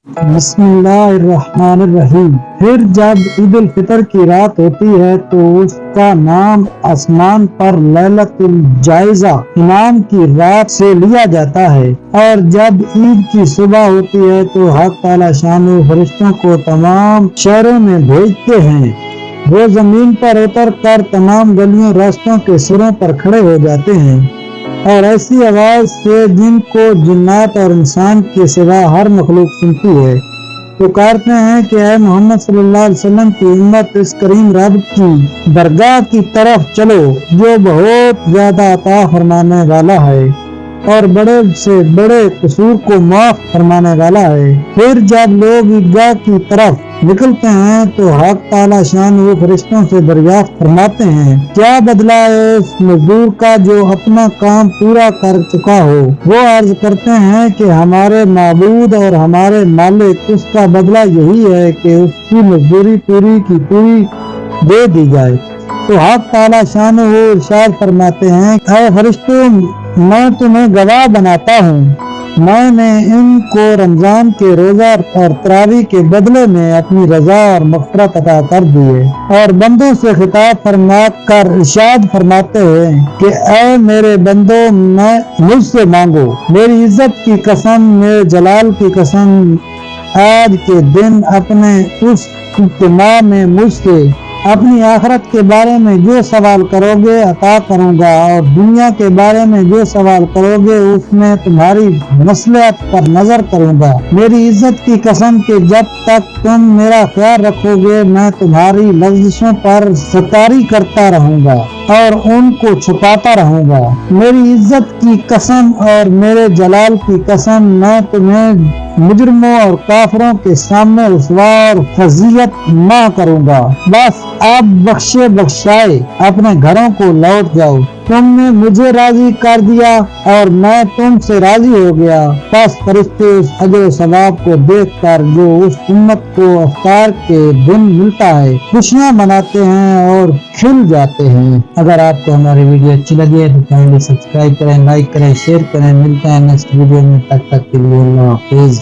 بسم اللہ الرحمن الرحیم۔ پھر جب عید الفطر کی رات ہوتی ہے تو اس کا نام آسمان پر لیلۃ الجائزہ انعام کی رات سے لیا جاتا ہے، اور جب عید کی صبح ہوتی ہے تو حق تعالی شانہ فرشتوں کو تمام شہروں میں بھیجتے ہیں۔ وہ زمین پر اتر کر تمام گلیوں راستوں کے سروں پر کھڑے ہو جاتے ہیں اور ایسی آواز سے جن کو جنات اور انسان کے سوا ہر مخلوق سنتی ہے، پکارتے ہیں کہ اے محمد صلی اللہ علیہ وسلم کی امت، اس کریم رب کی درگاہ کی طرف چلو جو بہت زیادہ عطا فرمانے والا ہے اور بڑے سے بڑے قصور کو معاف فرمانے والا ہے۔ پھر جب لوگ عیدگاہ کی طرف نکلتے ہیں تو حق تعالی شان وہ فرشتوں سے دریافت فرماتے ہیں، کیا بدلہ ہے اس مزدور کا جو اپنا کام پورا کر چکا ہو؟ وہ عرض کرتے ہیں کہ ہمارے معبود اور ہمارے مالک، اس کا بدلہ یہی ہے کہ اس کی مزدوری پوری کی پوری دے دی جائے۔ تو حق تعالی شان وہ ارشاد فرماتے ہیں، اے فرشتوں، میں تمہیں گواہ بناتا ہوں، میں نے ان کو رمضان کے روزہ اور تراویح کے بدلے میں اپنی رضا اور مغفرت عطا کر دی ہے۔ اور بندوں سے خطاب فرما کر ارشاد فرماتے ہیں کہ اے میرے بندوں، مجھ سے مانگو، میری عزت کی قسم، میرے جلال کی قسم، آج کے دن اپنے اس اجتماع میں مجھ سے اپنی آخرت کے بارے میں جو سوال کرو گے عطا کروں گا، اور دنیا کے بارے میں جو سوال کرو گے اس میں تمہاری مصلحت پر نظر کروں گا۔ میری عزت کی قسم کہ جب تک تم میرا خیال رکھو گے میں تمہاری لفظوں پر ستاری کرتا رہوں گا اور ان کو چھپاتا رہوں گا۔ میری عزت کی قسم اور میرے جلال کی قسم، میں تمہیں مجرموں اور کافروں کے سامنے رسوا اور فضیحت نہ کروں گا۔ بس اب بخشے بخشائے اپنے گھروں کو لوٹ جاؤ، تم نے مجھے راضی کر دیا اور میں تم سے راضی ہو گیا۔ بس فرشتے اس اجر و ثواب کو دیکھ کر جو اس امت کو افطار کے دن ملتا ہے خوشیاں مناتے ہیں اور کھل جاتے ہیں۔ اگر آپ کو ہماری ویڈیو اچھی لگی تو چینل سبسکرائب کریں، لائک کریں، شیئر کریں۔ ملتے ہیں نیکسٹ ویڈیو میں، تب تک کے لیے اللہ حافظ۔